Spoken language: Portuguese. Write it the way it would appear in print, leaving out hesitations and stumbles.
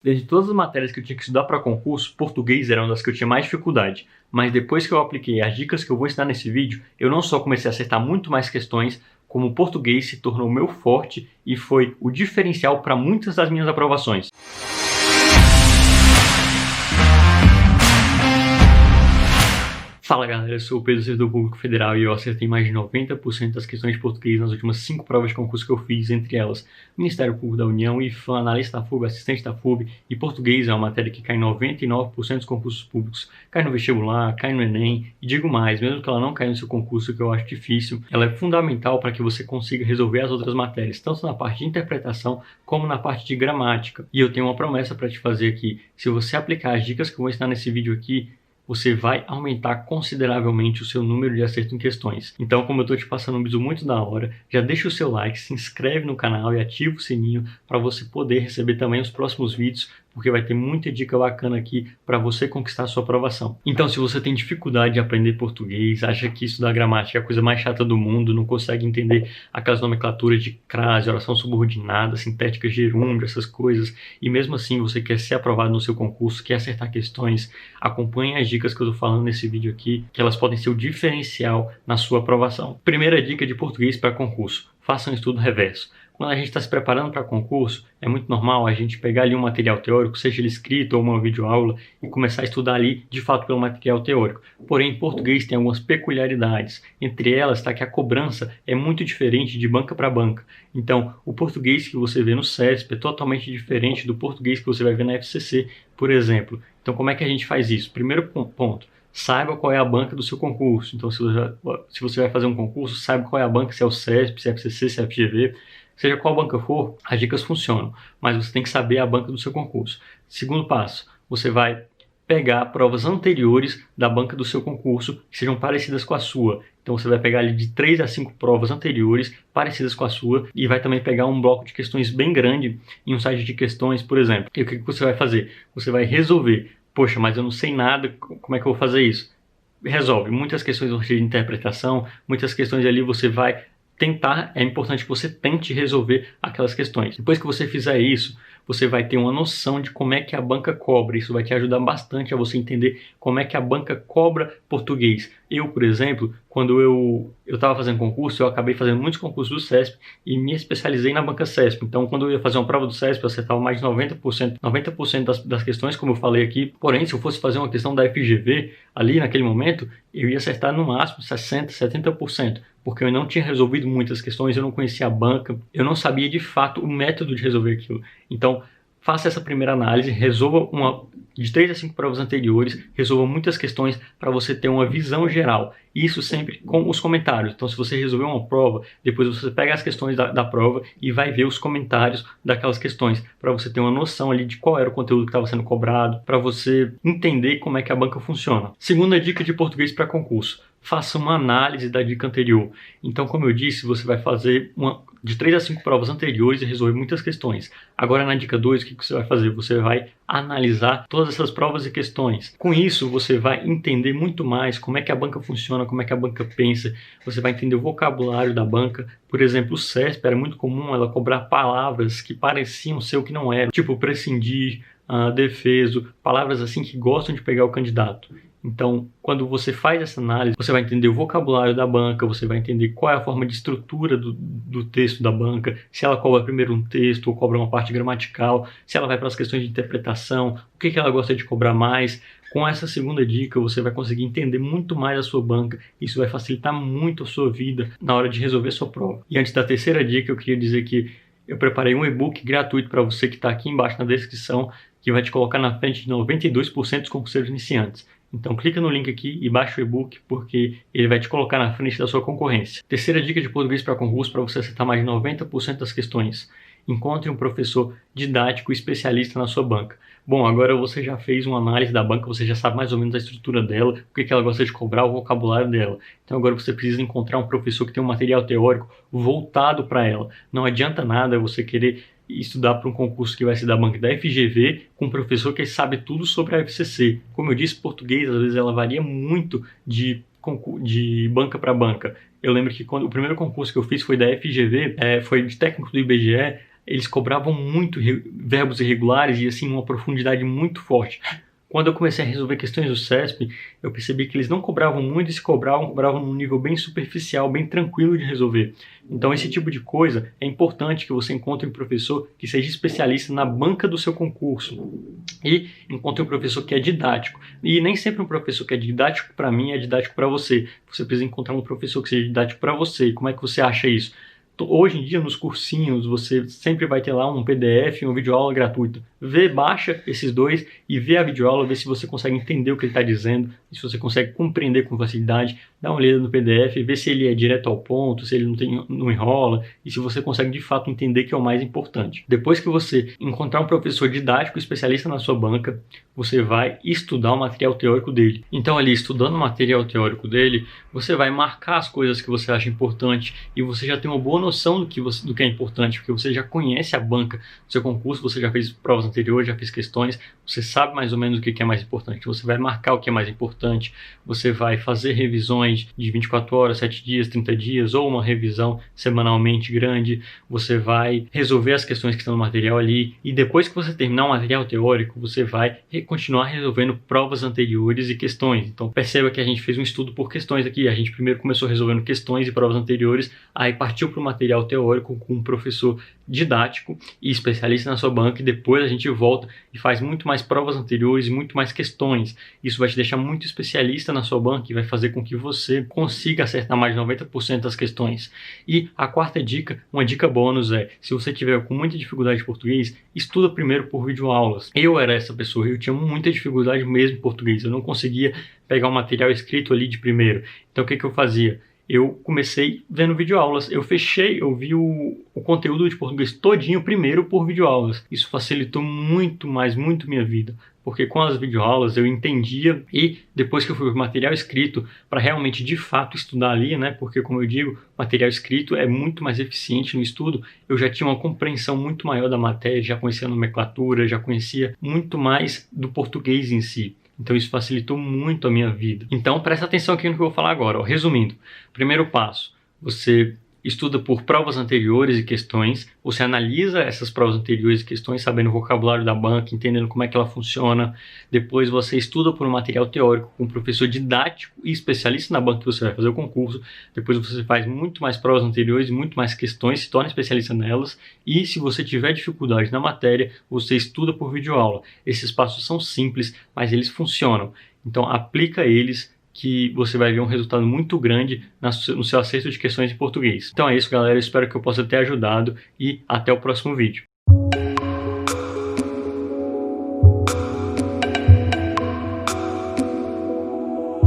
Dentre todas as matérias que eu tinha que estudar para concurso, português era uma das que eu tinha mais dificuldade. Mas depois que eu apliquei as dicas que eu vou ensinar nesse vídeo, eu não só comecei a acertar muito mais questões, como o português se tornou meu forte e foi o diferencial para muitas das minhas aprovações. Fala galera, eu sou o Pedro, servidor público federal, e eu acertei mais de 90% das questões de português nas últimas 5 provas de concurso que eu fiz, entre elas Ministério Público da União, IFAM, analista da FUB, assistente da FUB, e português é uma matéria que cai em 99% dos concursos públicos, cai no vestibular, cai no Enem, e digo mais, mesmo que ela não caia no seu concurso, que eu acho difícil, ela é fundamental para que você consiga resolver as outras matérias, tanto na parte de interpretação como na parte de gramática. E eu tenho uma promessa para te fazer aqui: se você aplicar as dicas que eu vou ensinar nesse vídeo aqui, você vai aumentar consideravelmente o seu número de acerto em questões. Então, como eu estou te passando um vídeo muito da hora, já deixa o seu like, se inscreve no canal e ativa o sininho para você poder receber também os próximos vídeos, porque vai ter muita dica bacana aqui para você conquistar a sua aprovação. Então, se você tem dificuldade de aprender português, acha que estudar gramática é a coisa mais chata do mundo, não consegue entender aquelas nomenclaturas de crase, oração subordinada, sintética, gerúndio, essas coisas, e mesmo assim você quer ser aprovado no seu concurso, quer acertar questões, acompanhe as dicas que eu estou falando nesse vídeo aqui, que elas podem ser o diferencial na sua aprovação. Primeira dica de português para concurso: faça um estudo reverso. Quando a gente está se preparando para concurso, é muito normal a gente pegar ali um material teórico, seja ele escrito ou uma videoaula, e começar a estudar ali, de fato, pelo material teórico. Porém, em português tem algumas peculiaridades. Entre elas está que a cobrança é muito diferente de banca para banca. Então, o português que você vê no CESP é totalmente diferente do português que você vai ver na FCC, por exemplo. Então, como é que a gente faz isso? Primeiro ponto: saiba qual é a banca do seu concurso. Então, se você vai fazer um concurso, saiba qual é a banca, se é o CESP, se é FCC, se é FGV. Seja qual banca for, as dicas funcionam, mas você tem que saber a banca do seu concurso. Segundo passo: você vai pegar provas anteriores da banca do seu concurso que sejam parecidas com a sua. Então você vai pegar ali de 3 a 5 provas anteriores parecidas com a sua, e vai também pegar um bloco de questões bem grande em um site de questões, por exemplo. E o que você vai fazer? Você vai resolver. Poxa, mas eu não sei nada, como é que eu vou fazer isso? Resolve. Muitas questões vão ser de interpretação, muitas questões ali você vai tentar, é importante que você tente resolver aquelas questões. Depois que você fizer isso, você vai ter uma noção de como é que a banca cobra. Isso vai te ajudar bastante a você entender como é que a banca cobra português. Eu, por exemplo, quando eu estava fazendo concurso, eu acabei fazendo muitos concursos do CESP e me especializei na banca CESP. Então, quando eu ia fazer uma prova do CESP, eu acertava mais de 90% das questões, como eu falei aqui. Porém, se eu fosse fazer uma questão da FGV, ali naquele momento, eu ia acertar no máximo 60%, 70%. Porque eu não tinha resolvido muitas questões, eu não conhecia a banca, eu não sabia de fato o método de resolver aquilo. Então, faça essa primeira análise, resolva de 3 a 5 provas anteriores, resolva muitas questões para você ter uma visão geral. Isso sempre com os comentários. Então, se você resolver uma prova, depois você pega as questões da prova e vai ver os comentários daquelas questões, para você ter uma noção ali de qual era o conteúdo que estava sendo cobrado, para você entender como é que a banca funciona. Segunda dica de português para concurso: faça uma análise da dica anterior. Então, como eu disse, você vai fazer de 3 a 5 provas anteriores e resolver muitas questões. Agora, na dica 2, o que você vai fazer? Você vai analisar todas essas provas e questões. Com isso, você vai entender muito mais como é que a banca funciona, como é que a banca pensa. Você vai entender o vocabulário da banca. Por exemplo, o CESP era muito comum ela cobrar palavras que pareciam ser o que não eram, tipo prescindir, defeso, palavras assim que gostam de pegar o candidato. Então, quando você faz essa análise, você vai entender o vocabulário da banca, você vai entender qual é a forma de estrutura do texto da banca, se ela cobra primeiro um texto ou cobra uma parte gramatical, se ela vai para as questões de interpretação, o que ela gosta de cobrar mais. Com essa segunda dica, você vai conseguir entender muito mais a sua banca. Isso vai facilitar muito a sua vida na hora de resolver a sua prova. E antes da terceira dica, eu queria dizer que eu preparei um e-book gratuito para você que está aqui embaixo na descrição, que vai te colocar na frente de 92% dos concurseiros iniciantes. Então clica no link aqui e baixa o e-book, porque ele vai te colocar na frente da sua concorrência. Terceira dica de português para concurso, para você acertar mais de 90% das questões: encontre um professor didático especialista na sua banca. Bom, agora você já fez uma análise da banca, você já sabe mais ou menos a estrutura dela, o que ela gosta de cobrar, o vocabulário dela. Então agora você precisa encontrar um professor que tem um material teórico voltado para ela. Não adianta nada você querer estudar para um concurso que vai ser da banca da FGV com um professor que sabe tudo sobre a FCC. Como eu disse, português, às vezes ela varia muito de banca para banca. Eu lembro que o primeiro concurso que eu fiz foi da FGV, foi de técnico do IBGE, eles cobravam muito verbos irregulares e assim uma profundidade muito forte. Quando eu comecei a resolver questões do CESP, eu percebi que eles não cobravam muito e se cobravam num nível bem superficial, bem tranquilo de resolver. Então esse tipo de coisa é importante que você encontre um professor que seja especialista na banca do seu concurso e encontre um professor que é didático. E nem sempre um professor que é didático para mim é didático para você. Você precisa encontrar um professor que seja didático para você. Como é que você acha isso? Hoje em dia, nos cursinhos, você sempre vai ter lá um PDF e uma videoaula gratuita. Baixa esses dois e vê a videoaula, vê se você consegue entender o que ele está dizendo, se você consegue compreender com facilidade. Dá uma olhada no PDF, vê se ele é direto ao ponto, se ele não enrola e se você consegue de fato entender, que é o mais importante. Depois que você encontrar um professor didático especialista na sua banca, você vai estudar o material teórico dele. Então ali, estudando o material teórico dele, você vai marcar as coisas que você acha importante e você já tem uma boa noção do que é importante, porque você já conhece a banca do seu concurso, você já fez provas anteriores, já fez questões, você sabe mais ou menos o que é mais importante. Você vai marcar o que é mais importante, você vai fazer revisões de 24 horas, 7 dias, 30 dias, ou uma revisão semanalmente grande, você vai resolver as questões que estão no material ali, e depois que você terminar o material teórico, você vai continuar resolvendo provas anteriores e questões. Então perceba que a gente fez um estudo por questões aqui, a gente primeiro começou resolvendo questões e provas anteriores, aí partiu para o material teórico com um professor didático e especialista na sua banca, e depois a gente volta e faz muito mais provas anteriores e muito mais questões. Isso vai te deixar muito especialista na sua banca e vai fazer com que você consiga acertar mais de 90% das questões. E a quarta dica, uma dica bônus é, se você tiver com muita dificuldade de português, estuda primeiro por videoaulas. Eu era essa pessoa, eu tinha muita dificuldade mesmo em português, eu não conseguia pegar o material escrito ali de primeiro. Então o que eu fazia? Eu comecei vendo videoaulas, eu vi o conteúdo de português todinho primeiro por videoaulas. Isso facilitou muito minha vida, porque com as videoaulas eu entendia, e depois que eu fui para o material escrito, para realmente de fato estudar ali, né? Porque como eu digo, material escrito é muito mais eficiente no estudo, eu já tinha uma compreensão muito maior da matéria, já conhecia a nomenclatura, já conhecia muito mais do português em si. Então isso facilitou muito a minha vida. Então presta atenção aqui no que eu vou falar agora. Resumindo, primeiro passo, você estuda por provas anteriores e questões, você analisa essas provas anteriores e questões, sabendo o vocabulário da banca, entendendo como é que ela funciona. Depois você estuda por um material teórico com um professor didático e especialista na banca que você vai fazer o concurso. Depois você faz muito mais provas anteriores e muito mais questões, se torna especialista nelas. E se você tiver dificuldade na matéria, você estuda por videoaula. Esses passos são simples, mas eles funcionam. Então aplica eles, que você vai ver um resultado muito grande no seu acerto de questões em português. Então é isso, galera. Eu espero que eu possa ter ajudado e até o próximo vídeo.